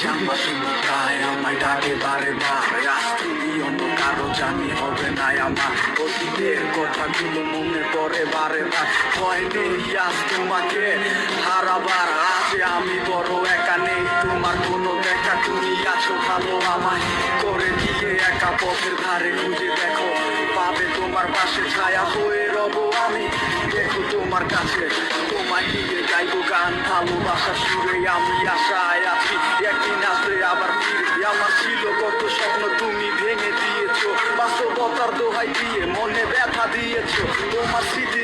চাম্বাসী প্রায় আমায় ডাকে বারে বার। আজ তুমি অন্য কারো জানি হবে না আমার। অতীতের কথাগুলো মনে পড়ে বারে বার। ভয় নেই আজ তোমাকে হারাবার। আজ আমি বড় একা, নেই তোমার কোনো দেখা। তুমি আছো ভালো আমায় করে দিয়ে একা। পথের ধারে খুঁজে দেখো, পাবে তোমার পাশে ছায়া হয়ে রব আমি। দেখো তোমার কাছে তোমায় নিয়ে গাইবো গান, ভালোবাসা সুরে আমি আশায় আছি একদিন আসবে আবার ফিরবে। আমার ছিল কত স্বপ্ন তুমি ভেঙে দিয়েছো, বাস্তবতার দোহাই দিয়ে মনে ব্যথা দিয়েছো। তোমার স্মৃতি